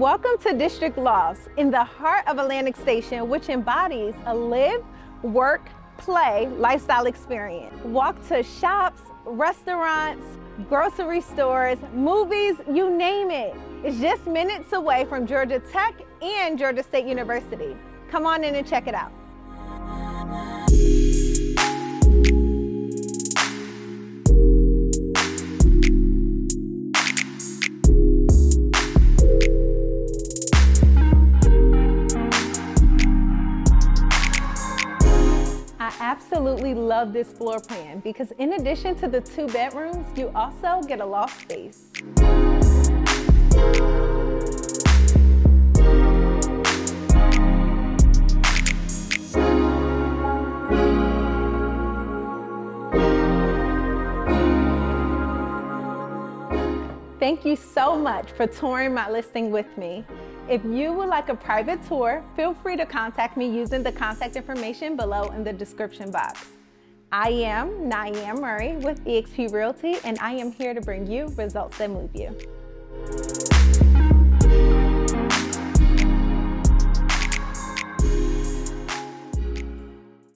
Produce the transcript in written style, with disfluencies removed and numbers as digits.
Welcome to District Lofts in the heart of Atlantic Station, which embodies a live, work, play lifestyle experience. Walk to shops, restaurants, grocery stores, movies, you name it. It's just minutes away from Georgia Tech and Georgia State University. Come on in and check it out. I absolutely love this floor plan because in addition to the 2 bedrooms, you also get a loft space. Thank you so much for touring my listing with me. If you would like a private tour, feel free to contact me using the contact information below in the description box. I am Nyame with EXP Realty, and I am here to bring you results that move you.